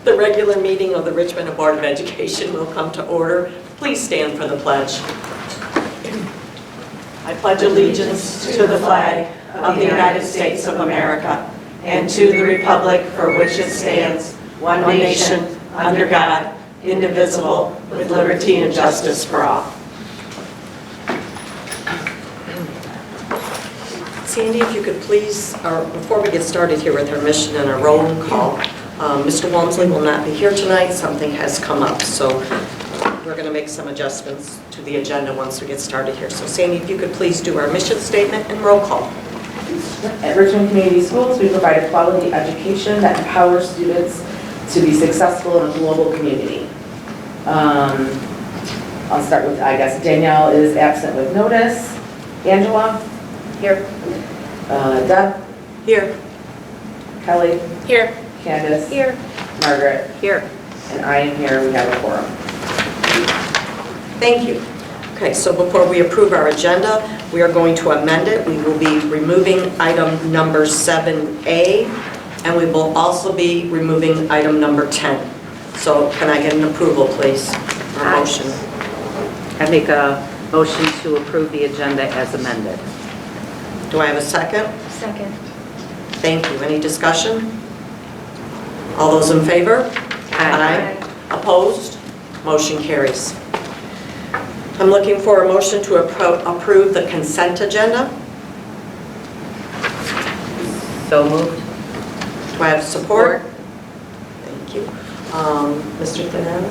The regular meeting of the Richmond Board of Education will come to order. Please stand for the pledge. I pledge allegiance to the flag of the United States of America and to the republic for which it stands, one nation, under God, indivisible, with liberty and justice for all. Sandy, if you could please, before we get started here with our mission and our roll call, Mr. Walmsley will not be here tonight. Something has come up, so we're going to make some adjustments to the agenda once we get started here. So Sandy, if you could please do our mission statement and roll call. At Richmond Community Schools, we provide a quality education that empowers students to be successful in a global community. I'll start with, I guess, Danielle is absent with notice. Angela? Here. Deb? Here. Kelly? Here. Candace? Here. Margaret? Here. And I am here. We have a quorum. Thank you. Okay, so before we approve our agenda, we are going to amend it. We will be removing item number 7A, and we will also be removing item number 10. So can I get an approval, please, or a motion? I make a motion to approve the agenda as amended. Do I have a second? Second. Thank you. Any discussion? All those in favor? Aye. Opposed? Motion carries. I'm looking for a motion to approve the consent agenda. So moved. Do I have support? Thank you. Mr. Thanana?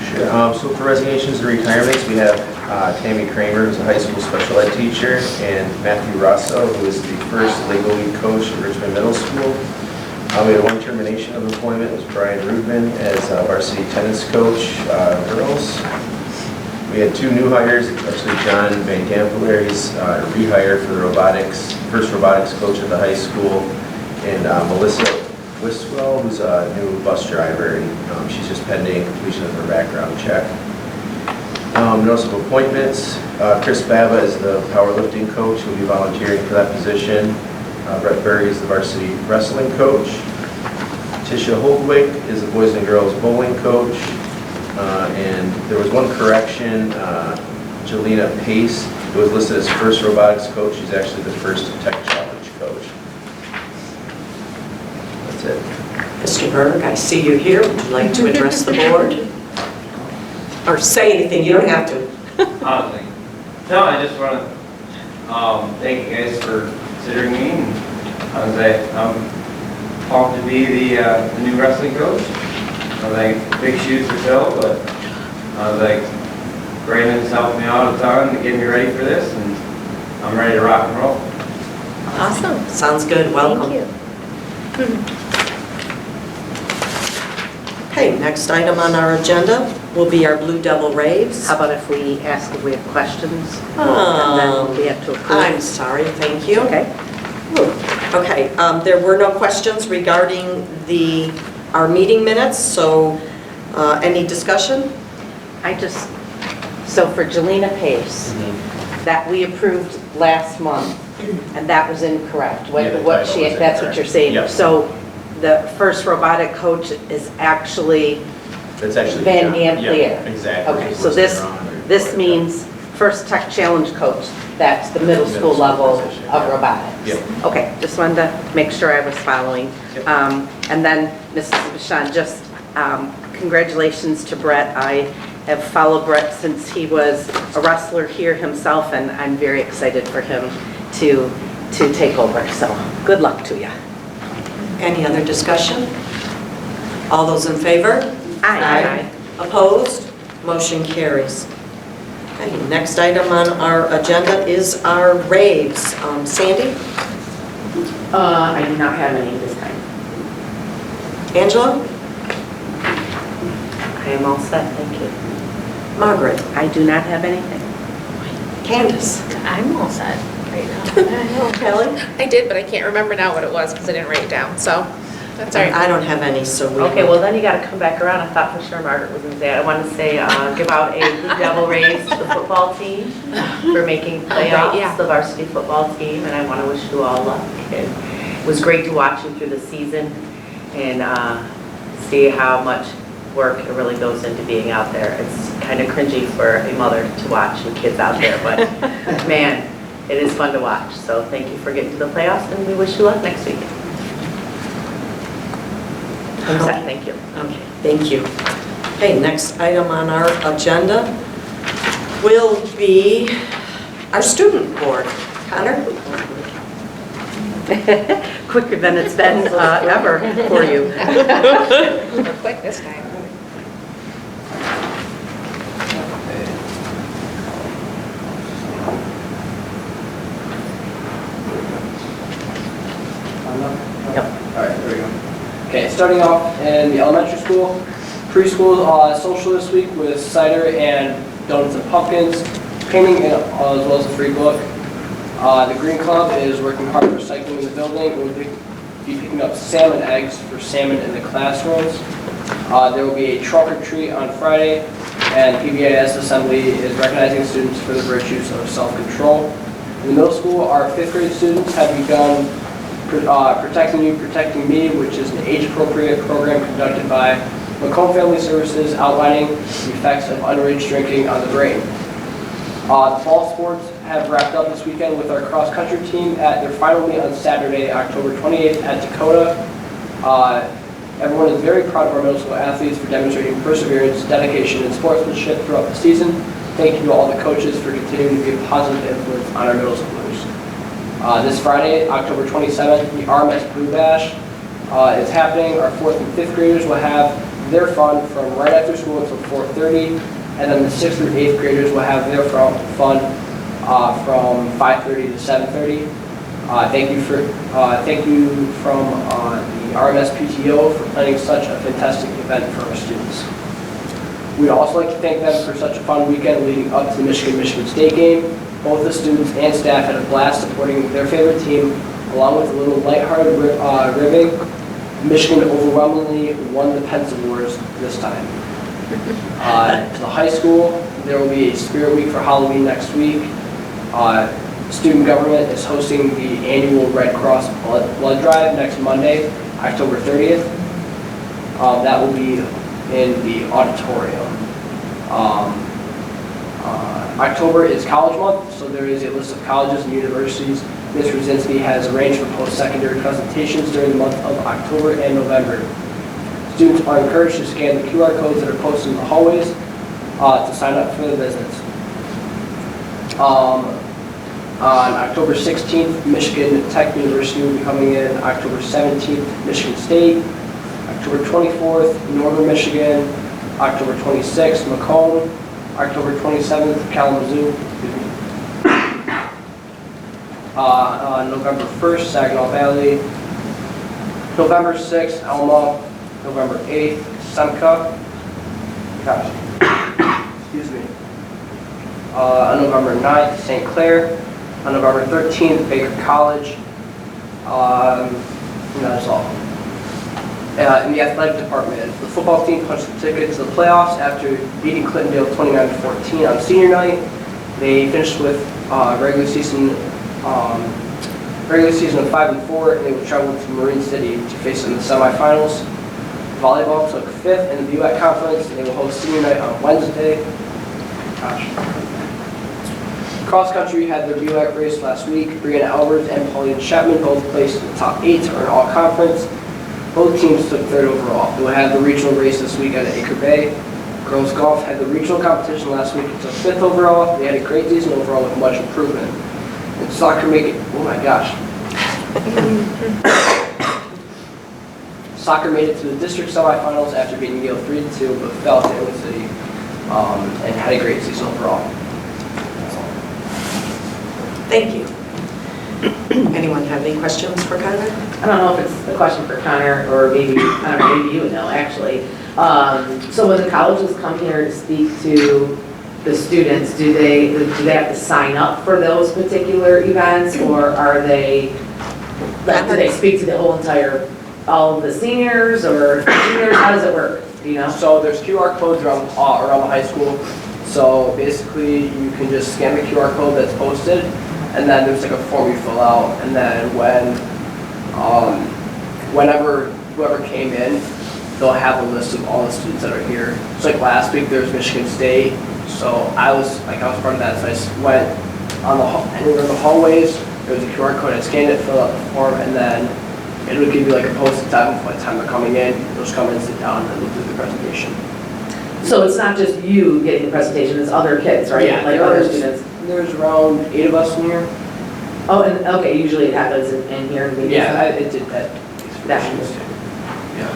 Sure. So for resignations and retirements, we have Tammy Kramer, who's a high school special ed teacher, and Matthew Rosso, who is the first legal lead coach at Richmond Middle School. We had one termination of employment. It was Brian Rudman as varsity tennis coach, girls. We had two new hires, actually John Van Gampelaar, he's rehired for the first robotics coach at the high school, and Melissa Wiswell, who's a new bus driver, and she's just pending completion of her background check. Notice of appointments, Chris Baba is the powerlifting coach, who will be volunteering for that position. Brett Berry is the varsity wrestling coach. Tisha Holdwick is the boys and girls bowling coach. And there was one correction, Jelena Pace, who was listed as first robotics coach. She's actually the first tech challenge coach. That's it. Mr. Berg, I see you here. Would you like to address the board? Or say anything, you don't have to. No, I just want to thank you guys for considering me. And I'm pumped to be the new wrestling coach. I was like, big shoes to fill, but I was like, Brandon's helped me out a ton to get me ready for this, and I'm ready to rock and roll. Awesome. Sounds good. Welcome. Thank you. Okay, next item on our agenda will be our Blue Devil Raves. How about if we ask if we have questions? And then we have to approve. I'm sorry, thank you. Okay. Okay, there were no questions regarding our meeting minutes, so any discussion? So for Jelena Pace, that we approved last month, and that was incorrect. Yeah, the title was That's what you're saying. Yep. So the first robotic coach is actually That's actually Van yeah, Gampelaar. exactly. Okay, Just so listed wrong on the this report. means first tech challenge coach. That's the middle school level position, of yeah. robotics. Yep. Okay, just wanted to make sure I was following. Yep. And then Mrs. Bichon, just congratulations to Brett. I have followed Brett since he was a wrestler here himself, and I'm very excited for him to take over. So good luck to you. Any other discussion? All those in favor? Aye. Opposed? Motion carries. Okay, next item on our agenda is our raves. Sandy? I do not have any this time. Angela? I am all set, thank you. Margaret? I do not have anything. Candace? I'm all set right now. Kelly? I did, but I can't remember now what it was because I didn't write it down, so that's all right. I don't have any, so we... Okay, well then you gotta come back around. I thought for sure Margaret was gonna say it. I wanted to say, give out a Blue Devil raise to the football team for making playoffs, yeah. the varsity football team, and I want to wish you all luck. And it was great to watch you through the season, and see how much work it really goes into being out there. It's kind of cringy for a mother to watch and kids out there, but man, it is fun to watch. So thank you for getting to the playoffs, and we wish you luck next week. I'm set, thank you. Okay, thank you. Okay, next item on our agenda will be our student board. Connor? Quicker than it's been ever for you. We're quick this time. Yep. All right, there we go. Okay, starting off in the elementary school, preschool social this week with cider and donuts and pumpkins, painting, and, as well as a free book. The Green Club is working hard recycling in the building. We'll be picking up salmon eggs for salmon in the classrooms. There will be a trunk or treat on Friday, and PBIS Assembly is recognizing students for the virtues of self-control. In the middle school, our 5th grade students have begun Protecting You, Protecting Me, which is an age-appropriate program conducted by Macomb Family Services outlining the effects of underage drinking on the brain. The fall sports have wrapped up this weekend with our cross-country team at their final meet on Saturday, October 28th at Dakota. Everyone is very proud of our middle school athletes for demonstrating perseverance, dedication, and sportsmanship throughout the season. Thank you to all the coaches for continuing to be a positive influence on our middle schoolers. This Friday, October 27th, the RMS Blue Bash is happening. Our 4th and 5th graders will have their fun from right after school until 4:30, and then the 6th through 8th graders will have their fun from 5:30 to 7:30. Thank you from the RMS PTO for planning such a fantastic event for our students. We'd also like to thank them for such a fun weekend leading up to the Michigan State game. Both the students and staff had a blast supporting their favorite team, along with a little lighthearted ribbing. Michigan overwhelmingly won the Pencil Wars this time. To the high school, there will be a Spirit Week for Halloween next week. Student government is hosting the annual Red Cross blood drive next Monday, October 30th. That will be in the auditorium. October is college month, so there is a list of colleges and universities Ms. Rosinski has arranged for post-secondary presentations during the month of October and November. Students are encouraged to scan the QR codes that are posted in the hallways to sign up for the visits. On October 16th, Michigan Tech University will be coming in. October 17th, Michigan State. October 24th, Northern Michigan. October 26th, Macomb. October 27th, Kalamazoo. November 1st, Saginaw Valley. November 6th, Alma. November 8th, Semka. Gosh. Excuse me. On November 9th, St. Clair. On November 13th, Baker College. That's all. In the athletic department, the football team punched the ticket to the playoffs after beating Clintondale 29-14 on senior night. They finished with regular season of 5-4, and they will travel to Marine City to face them in the semifinals. Volleyball took 5th in the BUAC conference, and they will host senior night on Wednesday. Cross country had their BUAC race last week. Brianna Albers and Pauline Chapman both placed in the top 8 to earn all conference. Both teams took 3rd overall. They will have the regional race this week at Acre Bay. Girls golf had the regional competition last week and took 5th overall. They had a great season overall with much improvement. And soccer Soccer made it to the district semifinals after beating Yale 3-2, but fell to Iowa City and had a great season overall. That's all. Thank you. Anyone have any questions for Connor? I don't know if it's a question for Connor or maybe, I don't know, maybe you would know actually. So when the colleges come here to speak to the students, do they have to sign up for those particular events, or are they, like, do they speak to the whole entire, all of the seniors or juniors? How does it work? Do you know? So there's QR codes around the high school. So basically you can just scan the QR code that's posted, and then there's like a form you fill out, and then whenever whoever came in, they'll have a list of all the students that are here. So like last week, there was Michigan State, so I was part of that, so I just went on anywhere in the hallways, there was a QR code, I scanned it, filled out the form, and then it would give you like a posted time by the time they're coming in, they'll just come in, sit down, and look through the presentation. So it's not just you getting the presentation, it's other kids, right? Yeah, Like other students. There's around 8 of us in here. Oh, and, okay, usually it happens in here in meetings. Yeah, it did that. Yeah.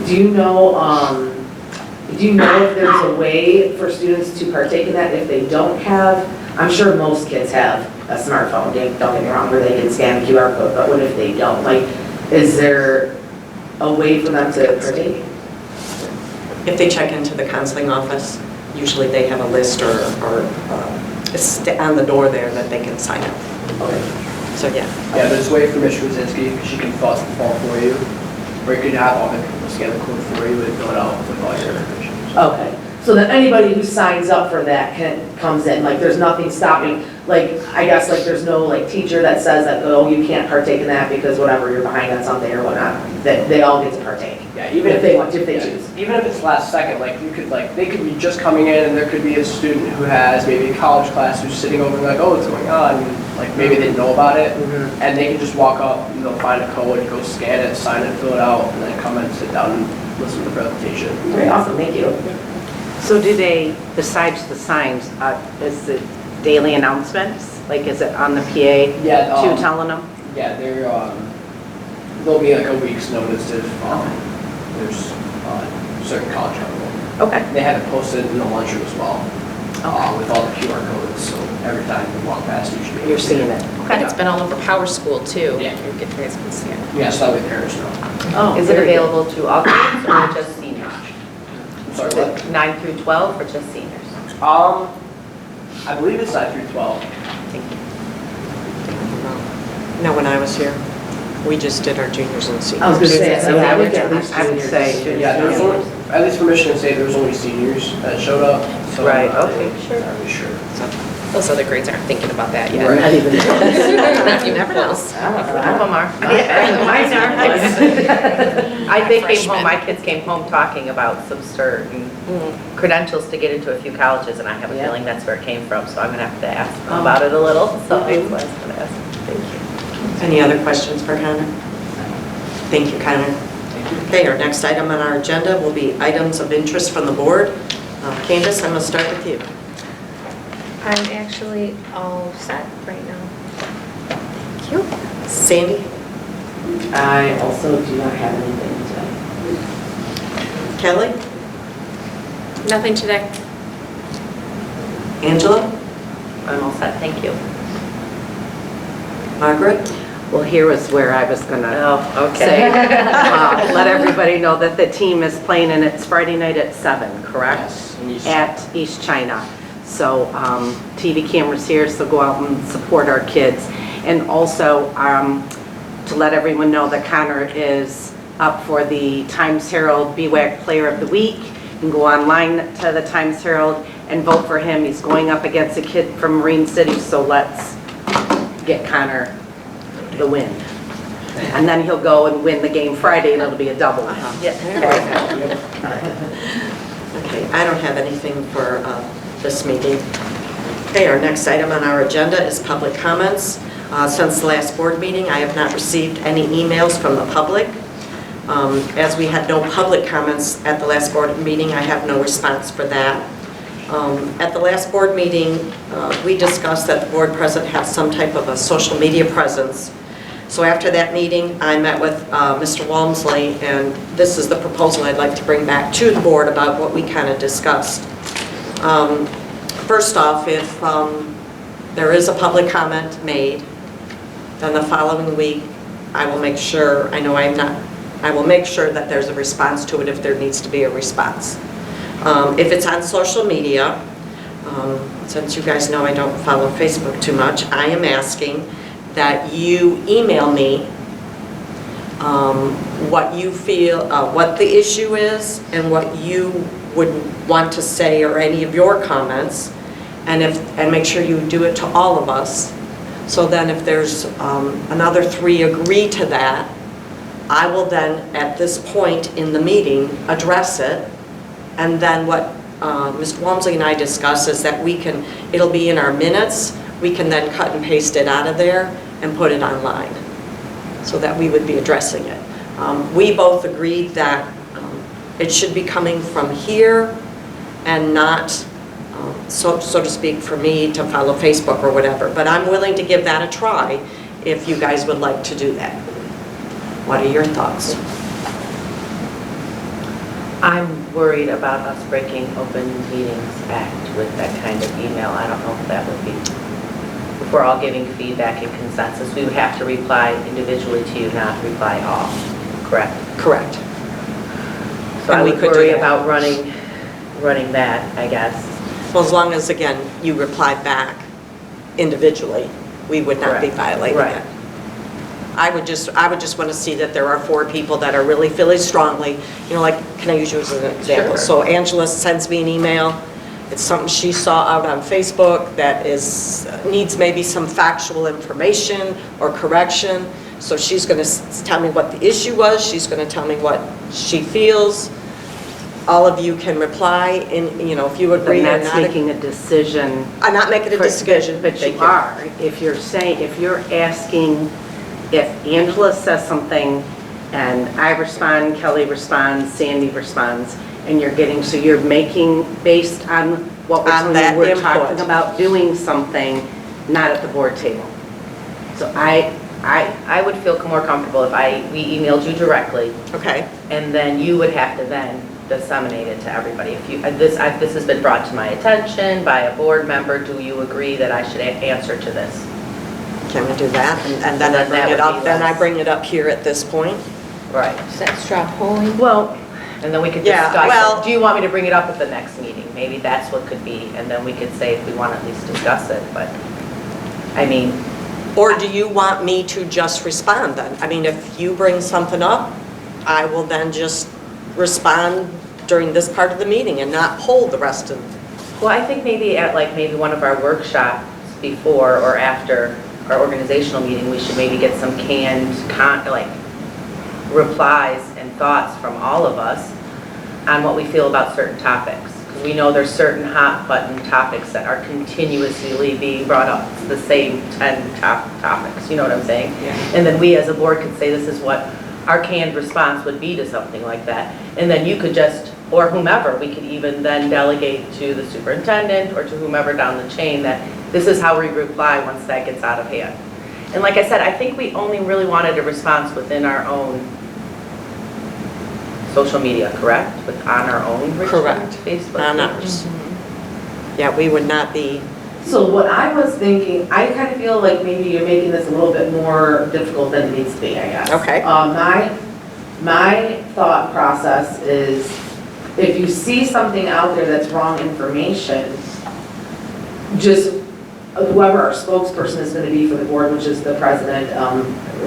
Do you know if there's a way for students to partake in that if they don't have, I'm sure most kids have a smartphone, don't get me wrong, where they can scan the QR code, but what if they don't? Like, is there a way for them to partake? If they check into the counseling office, usually they have a list or it's on the door there that they can sign up. Okay. So, yeah. Yeah, there's a way for Ms. Krasinski, she can fill out the form for you, or you could have all the people scan the code for you and fill it out with all your information. Okay, so then anybody who signs up for that comes in, like there's nothing stopping, like, I guess like there's no like teacher that says that, oh, you can't partake in that because whatever, you're behind on something or whatnot, that they all get to partake. Yeah, even If they want to, if they choose. Even if it's last second, like you could like, they could be just coming in and there could be a student who has maybe a college class who's sitting over and like, oh, what's going on? And, like maybe they didn't know about it and they can just walk up and they'll find a code, go scan it, sign it, fill it out, and then come and sit down and listen to the presentation. Okay, awesome, thank you. So do they, besides the signs, is it daily announcements? Like, is it on the PA Yeah, too, telling them? Yeah, there'll be like a week's notice if there's certain college level. Okay. They have it posted in the lunchroom as well, with all the QR codes, so every time you walk past, you should be. You're seeing it. And it's been all over Power School too. Yeah. You guys can see it. Yeah, so that way parents know. Oh, Is it available to all kids or just seniors? I'm sorry, what? 9 through 12 or just seniors? I believe it's 9 through 12. No, when I was here, we just did our juniors and seniors. I was gonna say, so I would at least I would juniors. say, Yeah, there's only, at least for Michigan State, there was only seniors that showed up. So Right, I'm not okay, entirely sure. Those other grades aren't thinking about that yet. Right. Not even. You never know. Some of them are. Mine are. They came home, Freshmen. my kids came home talking about some certain credentials to get into a few colleges, and I have a Yeah. feeling that's where it came from, so I'm gonna have to ask them about it a little, so I was gonna ask. Thank you. Any other questions for Connor? Thank you, Connor. Okay, our next item on our agenda will be items of interest from the board. Candace, I'm going to start with you. I'm actually all set right now. Thank you. Sandy? I also do not have anything today. Kelly? Nothing today. Angela? I'm all set, thank you. Margaret? well, here was where I was gonna Oh, say, okay. let everybody know that the team is playing and it's Friday night at 7, correct? Yes, in East At East China. So TV cameras here, so go out and support our kids. And also to let everyone know that Connor is up for the Times Herald BWAC Player of the Week. You can go online to the Times Herald and vote for him. He's going up against a kid from Marine City, so let's get Connor the win. And then he'll go and win the game Friday, and it'll be a double win. Okay, I don't have anything for this meeting. Okay, our next item on our agenda is public comments. Since the last board meeting, I have not received any emails from the public. As we had no public comments at the last board meeting, I have no response for that. At the last board meeting, we discussed that the board president has some type of a social media presence. So after that meeting, I met with Mr. Walmsley, and this is the proposal I'd like to bring back to the board about what we kind of discussed. First off, if there is a public comment made, then the following week, I will make sure, I will make sure that there's a response to it if there needs to be a response. If it's on social media, since you guys know I don't follow Facebook too much, I am asking that you email me what you feel, what the issue is and what you would want to say or any of your comments, and make sure you do it to all of us. So then if there's another 3 agree to that, I will then, at this point in the meeting, address it, and then what Mr. Walmsley and I discussed is that it'll be in our minutes, we can then cut and paste it out of there and put it online, so that we would be addressing it. We both agreed that it should be coming from here and not, so to speak, for me to follow Facebook or whatever. But I'm willing to give that a try if you guys would like to do that. What are your thoughts? I'm worried about us breaking Open Meetings Act with that kind of email. I don't know if that would be, if we're all giving feedback and consensus, we would have to reply individually to you, not reply all, correct? Correct. So And I we would could do worry that. about running that, I guess. Well, as long as, again, you reply back individually, we would not be Correct. violating Right. it. I would just want to see that there are 4 people that are really feeling strongly, like, can I use you as an example? Sure. So Angela sends me an email, it's something she saw out on Facebook that needs maybe some factual information or correction, so she's going to tell me what the issue was, she's going to tell me what she feels. All of you can reply, and, if you agree or But not. that's making a decision. I'm not making a decision. But you are. If you're asking, if Angela says something and I respond, Kelly responds, Sandy responds, and you're making, based on what we're On telling that you, we're input. talking about doing something, not at the board table. So I would feel more comfortable if we emailed you directly, Okay, and then you would have to then disseminate it to everybody. If this has been brought to my attention by a board member, do you agree that I should answer to this? can we do that? And then I Then that bring it would up, be then I less. bring it up here at this point? Right. Does that straw polling? well, And then we could Yeah, discuss well- it. Do you want me to bring it up at the next meeting? Maybe that's what could be, and then we could say if we want to at least discuss it, but, I mean, Or do you want me to just respond then? I mean, if you bring something up, I will then just respond during this part of the meeting and not poll the rest of. well, I think maybe at maybe one of our workshops before or after our organizational meeting, we should maybe get some canned, replies and thoughts from all of us on what we feel about certain topics. Because we know there's certain hot button topics that are continuously being brought up, the same 10 topics, you know what I'm saying? Yeah. And then we as a board could say this is what our canned response would be to something like that. And then you could just, or whomever, we could even then delegate to the superintendent or to whomever down the chain that this is how we reply once that gets out of hand. And like I said, I think we only really wanted a response within our own social media, correct? On our own Richmond Correct. Facebook On page? ours. Yeah, we would not be, So what I was thinking, I kind of feel like maybe you're making this a little bit more difficult than it needs to be, I guess. Okay. My thought process is, if you see something out there that's wrong information, just whoever our spokesperson is going to be for the board, which is the president,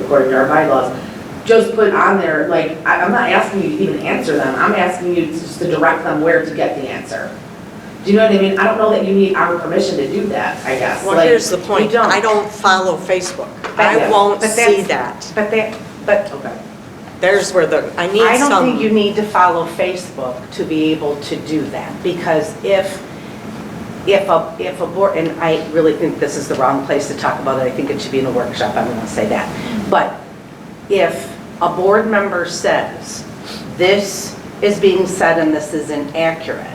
according to our bylaws, just put on there, I'm not asking you to even answer them, I'm asking you just to direct them where to get the answer. Do you know what I mean? I don't know that you need our permission to do that, I guess. well, here's the point. you don't. I don't follow Facebook. But- I won't but see that's- that. but Okay. There's where I need I don't some. think you need to follow Facebook to be able to do that, because if a board, and I really think this is the wrong place to talk about it, I think it should be in a workshop, I'm gonna say that. But if a board member says, this is being said and this is inaccurate,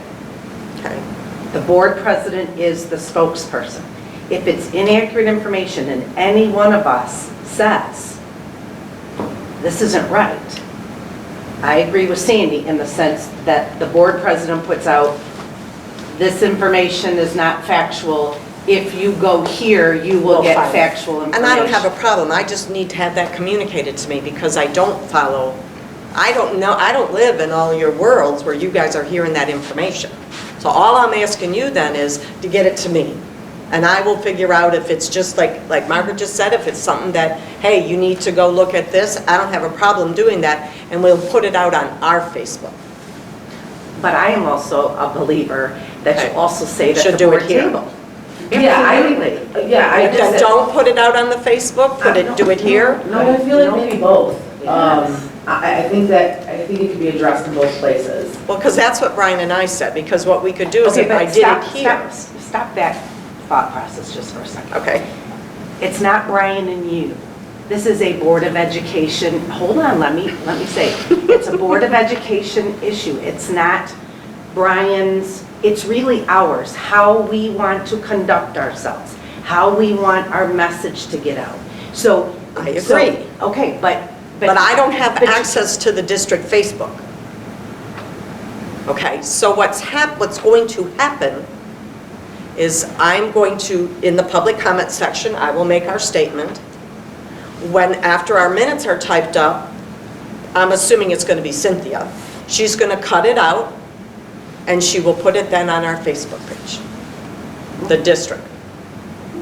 Okay. the board president is the spokesperson. If it's inaccurate information and any one of us says, this isn't right, I agree with Sandy in the sense that the board president puts out, this information is not factual. If you go here, you will We'll get find it. factual information. And I don't have a problem, I just need to have that communicated to me, because I don't follow, I don't know, I don't live in all your worlds where you guys are hearing that information. So all I'm asking you then is to get it to me. And I will figure out if it's just like Margaret just said, if it's something that, hey, you need to go look at this, I don't have a problem doing that, and we'll put it out on our Facebook. But I am also a believer that Okay. you also say that Should the do board it here. table. Yeah, Absolutely. I Then don't put it out on the Facebook, do it here? No, I feel like maybe both. Yes. I think it could be addressed in both places. Well, because that's what Brian and I said, because what we could do is Okay, if I but did stop, it here. stop that thought process just for a second. Okay, It's not Brian and you. This is a Board of Education, hold on, let me say. It's a Board of Education issue. It's not Brian's, it's really ours, how we want to conduct ourselves, how we want our message to get out. So. I agree. So, okay, but but I don't have but- access to the district Facebook. Okay, so what's going to happen is I'm going to, in the public comment section, I will make our statement. When, after our minutes are typed up, I'm assuming it's going to be Cynthia, she's going to cut it out, and she will put it then on our Facebook page, the district.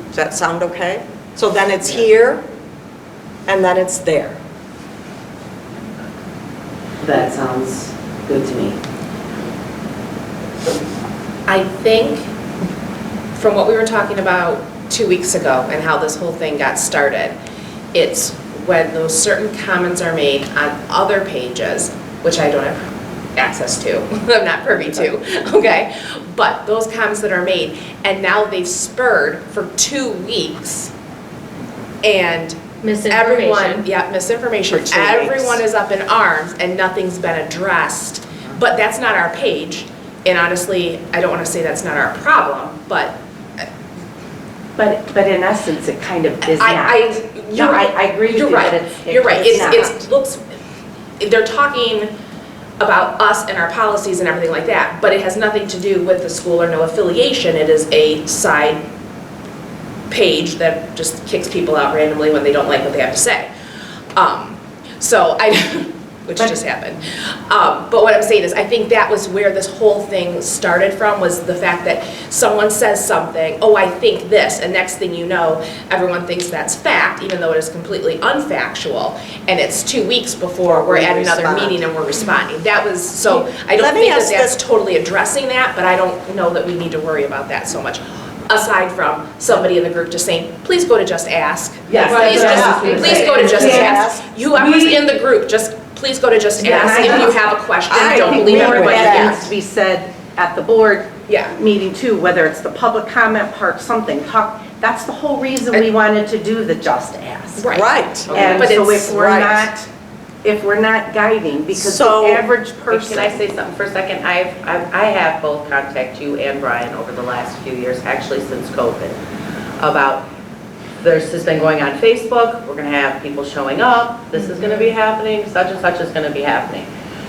Does that sound okay? So then it's here, and then it's there. That sounds good to me. I think from what we were talking about 2 weeks ago and how this whole thing got started, it's when those certain comments are made on other pages, which I don't have access to, I'm not privy to, okay? But those comments that are made, and now they've spurred for 2 weeks, and everyone, misinformation. For 2 Everyone weeks. is up in arms and nothing's been addressed. But that's not our page. And honestly, I don't want to say that's not our problem, but But in essence, it kind of is not. you're right. I agree with You're you, right. but it's You're right. not. It looks, they're talking about us and our policies and everything like that, but it has nothing to do with the school or no affiliation. It is a side page that just kicks people out randomly when they don't like what they have to say. Which just happened. But what I'm saying is, I think that was where this whole thing started from, was the fact that someone says something, oh, I think this, and next thing you know, everyone thinks that's fact, even though it is completely unfactual, and it's 2 weeks before we're at another respond. meeting and we're responding. That was, so I Let don't me think that ask that's this- totally addressing that, but I don't know that we need to worry about that so much. Aside from somebody in the group just saying, please go to Just Ask. Yes, Please that's just, what I was gonna please say. go to Just Just Ask. Whoever's in the group, just please go to Just Yeah, Ask and I if you think- have a question. I Don't think believe more of everybody that here. needs to be said at the board Yeah. meeting too, whether it's the public comment part, something, talk, that's the whole reason we wanted to do the Just Ask. Right. Right. And But so it's- right. if we're not guiding, because So- the average person. Can I say something for a second? I have both contacted you and Brian over the last few years, actually since COVID, about this has been going on Facebook, we're going to have people showing up, this is going to be happening, such and such is going to be happening.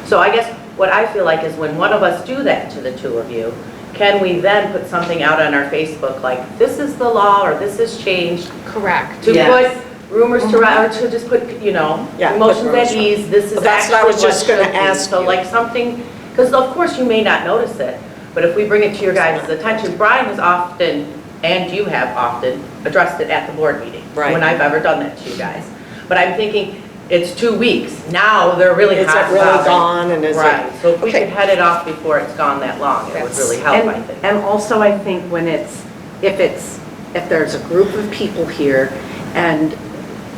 So I guess what I feel like is when one of us do that to the two of you, can we then put something out on our Facebook like, this is the law, or this has changed, Correct. to Yes. put rumors to, or to just put, Yeah, put emotions rumors at to- ease, this is But that's what I actually was what just gonna should be. ask So you. like something, because of course you may not notice it, but if we bring it to your guys' attention, Brian has often, and you have often, addressed it at the board meeting. Right. When I've ever done that to you guys. But I'm thinking, it's 2 weeks, now they're really Is hot it really about it. gone, and is it? Right, so if we Okay. could head it off before it's gone that long, it would really help, I think. And also I think when if there's a group of people here and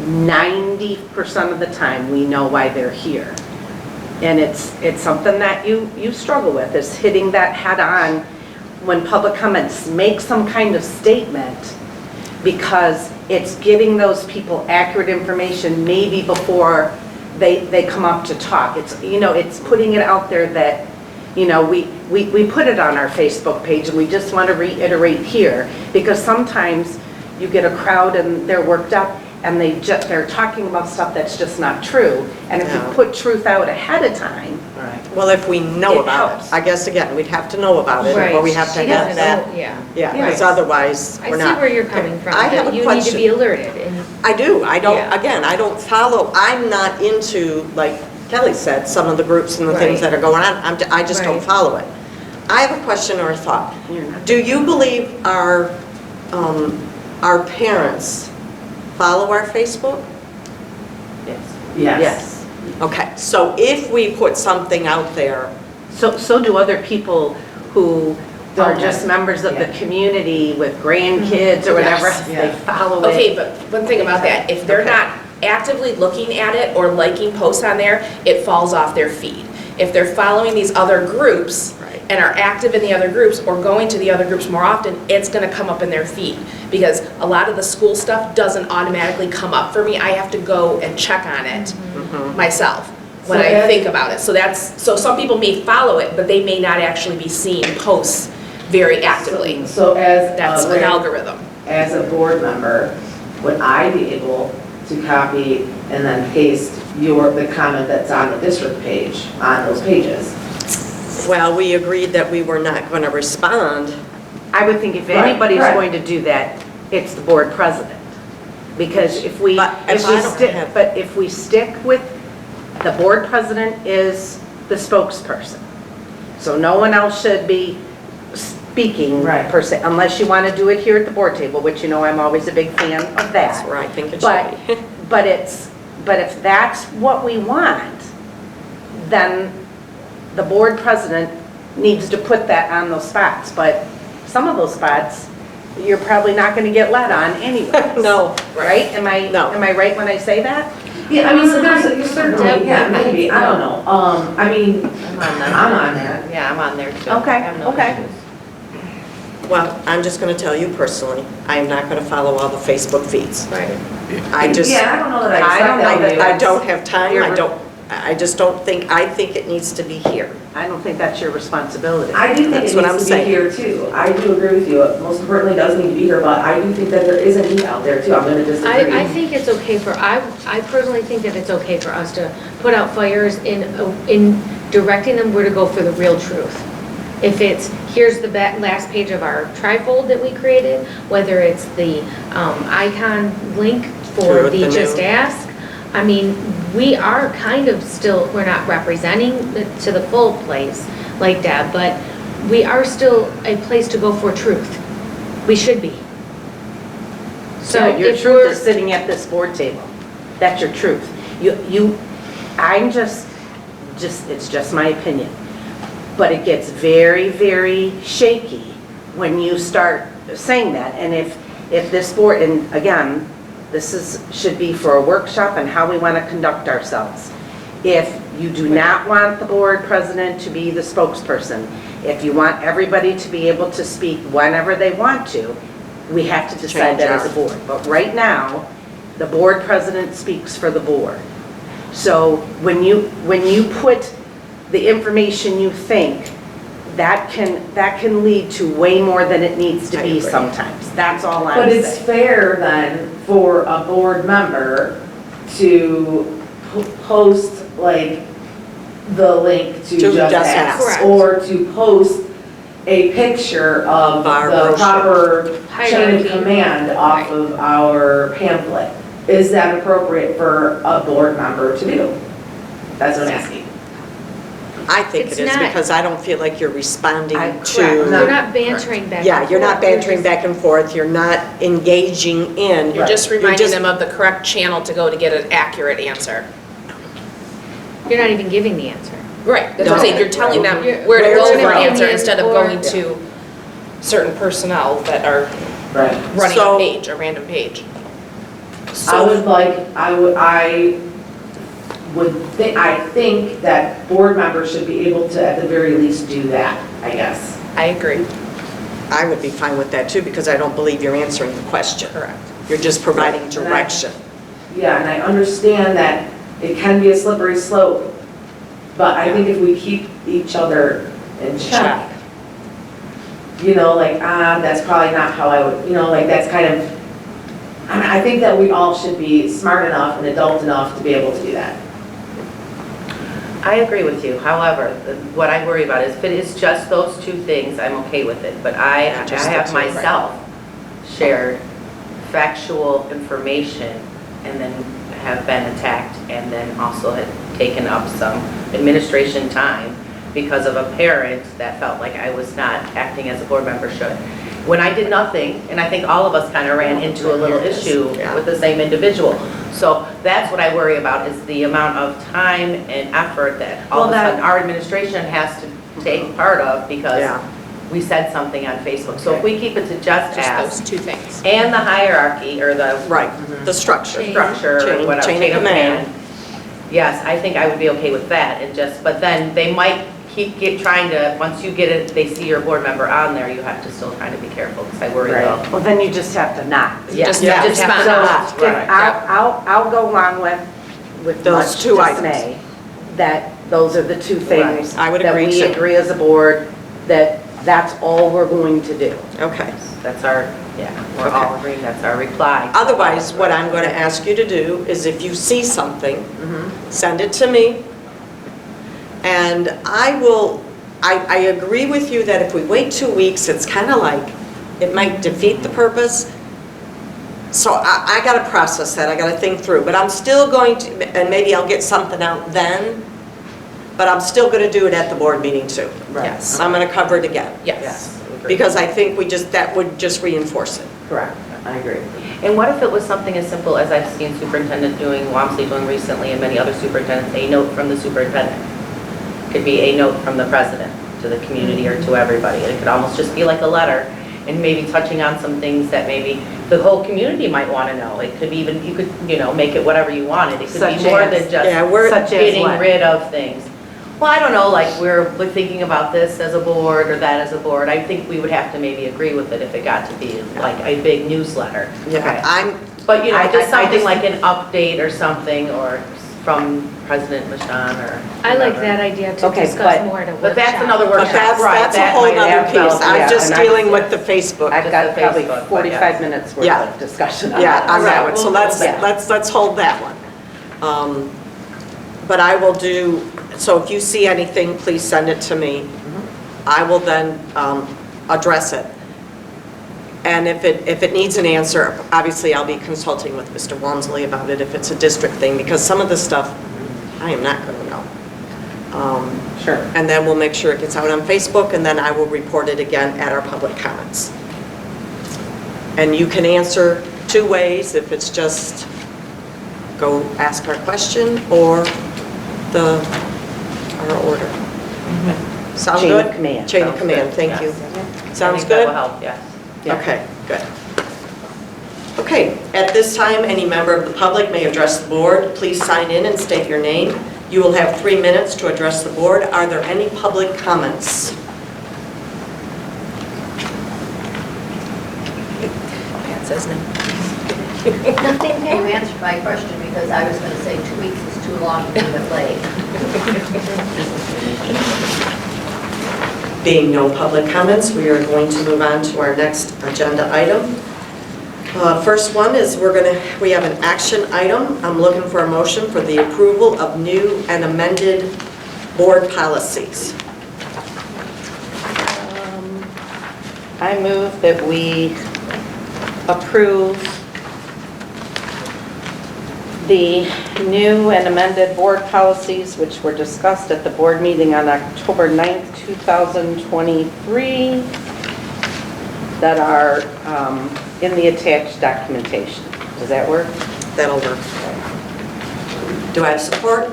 90% of the time we know why they're here. And it's something that you struggle with, is hitting that head on when public comments make some kind of statement, because it's getting those people accurate information maybe before they come up to talk. It's putting it out there that, we put it on our Facebook page, and we just want to reiterate here, because sometimes you get a crowd and they're worked up and they're talking about stuff that's just not true. And if Yeah. you put truth out ahead of time, Well, if we know It about it, helps. I guess, again, we'd have to know about it, or we have to She have doesn't that. know, yeah. Yeah, because Right. otherwise, I we're see not. where you're coming from, I have that a you need to be question. alerted, and I do, I Yeah. don't follow, I'm not into, like Kelly said, some of the groups and the things Right. that are going on, I just don't Right. follow it. I have a question or a thought. you're not. Do you believe our parents follow our Facebook? Yes. Yes. Okay, so if we put something out there, So do other people who are Don't just have- members of the yeah. community with grandkids or whatever, Yes. they follow it. Okay, but one thing about that, if they're Okay. not actively looking at it or liking posts on there, it falls off their feed. If they're following these other groups and are active in the other groups or going to the other groups more often, it's gonna come up in their feed. Because a lot of the school stuff doesn't automatically come up for me. I have to go and check on it myself when I think about it. So some people may follow it, but they may not actually be seeing posts very actively. So as That's an algorithm. As a board member, would I be able to copy and then paste the comment that's on the district page on those pages? Well, we agreed that we were not going to respond. I would think if Right, anybody's right. going to do that, it's the board president. Because if we stick with, the board president is the spokesperson. So no one else should be speaking Right. per se, unless you want to do it here at the board table, which you know I'm always a big fan of that. That's where I think it But, should be. but if that's what we want, then the board president needs to put that on those spots. But some of those spots, you're probably not going to get let on anyway. No. Right? Am I right when I say that? Yeah, I mean, so there's a certain, yeah, maybe, I don't know. I mean, I'm on there. Yeah, I'm on there too. Okay, I have no okay. issues. Well, I'm just going to tell you personally, I am not going to follow all the Facebook feeds. Right. I just, Yeah, I don't know that I I don't expect know that. that I don't have time, You're- I just don't think, I think it needs to be here. I don't think that's your responsibility. I do think That's it what I'm needs to be saying. here too. I do agree with you. Most importantly, it does need to be here, but I do think that there is a need out there too. I'm gonna disagree. I think it's okay I personally think that it's okay for us to put out fires in directing them where to go for the real truth. If it's, here's the last page of our trifold that we created, whether it's the icon link for Truth, the the Just new. Ask. I mean, we are kind of still, we're not representing to the full place like Deb, but we are still a place to go for truth. We should be. So Yeah, your if truth we're, is sitting at this board table. That's your truth. I'm just, it's just my opinion. But it gets very, very shaky when you start saying that. And if this board, and again, should be for a workshop on how we want to conduct ourselves. If you do not want the board president to be the spokesperson, if you want everybody to be able to speak whenever they want to, we have to decide that as a board. But right now, the board president speaks for the board. So when you put the information you think, that can lead to way more than it needs to I be agree. sometimes. That's all I'm But saying. it's fair then for a board member to post like the link to To Just Just Ask. Ask. Or to post a picture of Our the brochure. proper chain of Hierarchy. command off of our pamphlet. Is that appropriate for a board member to do? That's what I'm asking. I think it It's is not. because I don't feel like you're responding Correct. to. you're not bantering back and Yeah, you're not forth. You're bantering just- back and forth, you're not engaging in. You're just You're reminding just- them of the correct channel to go to get an accurate answer. You're not even giving the answer. Right, that's what I'm saying, you're telling them You're- where to Where go to for go. an answer instead of Or- going to certain personnel that are Right. running So- a page, a random page. I think that board members should be able to, at the very least, do that, I guess. I agree. I would be fine with that too, because I don't believe you're answering the question. Correct. You're just providing direction. Yeah, and I understand that it can be a slippery slope, but I think if we keep each other in check, you know, like, that's probably not how I would, you know, like, that's kind of, I think that we all should be smart enough and adult enough to be able to do that. I agree with you. However, what I worry about is if it is just those two things, I'm okay with it. But I Just the have two, right. myself shared factual information and then have been attacked and then also had taken up some administration time because of a parent that felt like I was not acting as a board member should. When I did nothing, and I think all of us kind of ran into a little issue Yeah. with the same individual. So that's what I worry about is the amount of time and effort that all of a Well, that- sudden our administration has to take part of because Yeah. we said something on Facebook. So if we keep it to just Just ask, those two things. and the hierarchy, or the Right, the structure. structure, Chain- or whatever, chain of command. Yes, I think I would be okay with that, and just, but then they might keep trying to, once you get it, they see your board member on there, you have to still kind of be careful, because I worry they'll. Well, then you just have to not. Yeah. Just Yeah. just have to respond. not. So, Right. I'll go along with Those much two items. dismay, that those are the two things. I would that agree we too. agree as a board, that that's all we're going to do. Okay. That's our, yeah, we're all agreeing, that's our reply. Otherwise, what I'm going to ask you to do is if you see something, send it to me. And I agree with you that if we wait 2 weeks, it's kind of like, it might defeat the purpose. So I got to process that, I got to think through. But I'm still going to, and maybe I'll get something out then, but I'm still going to do it at the board meeting too. Yes. I'm going to cover it again. Yes. Because I think that would just reinforce it. Correct, I agree. And what if it was something as simple as I've seen superintendent doing, Wamsley doing recently, and many other superintendents, a note from the superintendent? Could be a note from the president to the community or to everybody. It could almost just be like a letter, and maybe touching on some things that maybe the whole community might want to know. It could even, you could, make it whatever you wanted. It could Such be more as? than just Yeah, we're- Such as getting what? rid of things. Well, I don't know, like we're thinking about this as a board or that as a board. I think we would have to maybe agree with it if it got to be like a big newsletter. Yeah, But, just I something just- like an update or something, or from President Michon or. I like whoever. that idea to Okay, discuss more at a workshop. But that's another But workshop, right? that's a that whole might other have piece. developed, I'm yeah, just and dealing with the Facebook. I've got Just the probably Facebook, but 45 yes. minutes worth Yeah. of discussion on Yeah, that. on that one, so Yeah. let's hold that one. But I will do, so if you see anything, please send it to me. I will then address it. And if it needs an answer, obviously I'll be consulting with Mr. Walmsley about it if it's a district thing, because some of the stuff I am not going to know. Sure. And then we'll make sure it gets out on Facebook, and then I will report it again at our public comments. And you can answer 2 ways, if it's just go ask our question or our order. Sound Chain good? of command. Chain of Sounds command, good, thank yes. you. I Sounds think that will good? help, yes. Yeah. Okay, good. Okay, at this time, any member of the public may address the board. Please sign in and state your name. You will have 3 minutes to address the board. Are there any public comments? Pat says no. You answered my question because I was going to say 2 weeks is too long to leave it late. Being no public comments, we are going to move on to our next agenda item. First one is we have an action item. I'm looking for a motion for the approval of new and amended board policies. I move that we approve the new and amended board policies which were discussed at the board meeting on October 9th, 2023, that are in the attached documentation. Does that work? That'll work. Do I have support?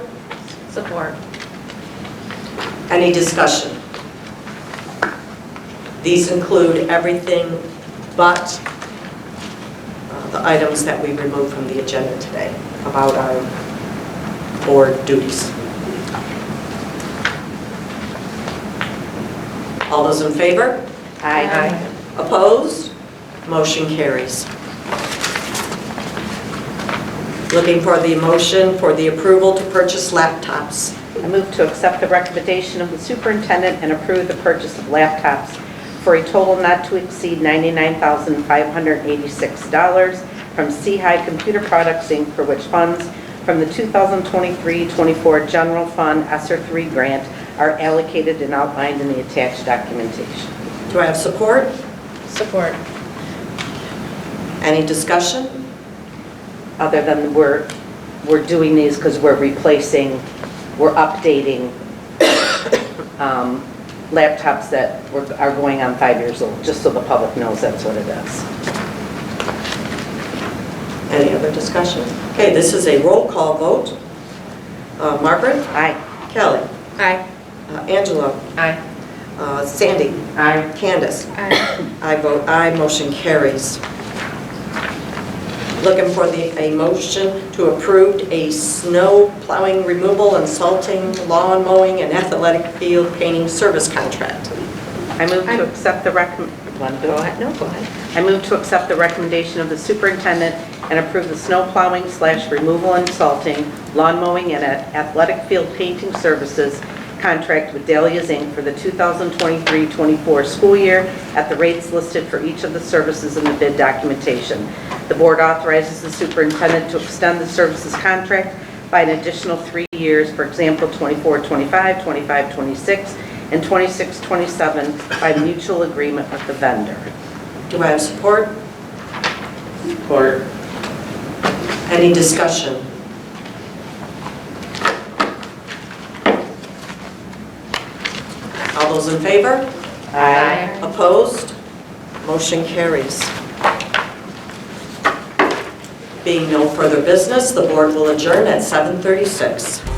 Support. Any discussion? These include everything but the items that we removed from the agenda today about our board duties. All those in favor? Aye. Opposed? Motion carries. Looking for the motion for the approval to purchase laptops. I move to accept the recommendation of the superintendent and approve the purchase of laptops for a total not to exceed $99,586 from C-High Computer Products, Inc., for which funds from the 2023-24 General Fund ESSER 3 grant are allocated and outlined in the attached documentation. Do I have support? Support. Any discussion? Other than we're doing these because we're updating laptops that are going on 5 years old, just so the public knows that's what it is. Any other discussion? Okay, this is a roll call vote. Margaret? Aye. Kelly? Aye. Angela? Aye. Sandy? Aye. Candace? Aye. I vote aye, motion carries. Looking for a motion to approve a snow plowing removal and salting, lawn mowing, and athletic field painting service contract. I move to accept the Go ahead, no, go ahead. I move to accept the recommendation of the superintendent and approve the snow plowing / removal and salting, lawn mowing, and athletic field painting services contract with Dahlia's Inc. for the 2023-24 school year at the rates listed for each of the services in the bid documentation. The board authorizes the superintendent to extend the services contract by an additional 3 years, for example, 24-25, 25-26, and 26-27 by mutual agreement with the vendor. Do I have support? Support. Any discussion? All those in favor? Aye. Opposed? Motion carries. Being no further business, the board will adjourn at 7:36.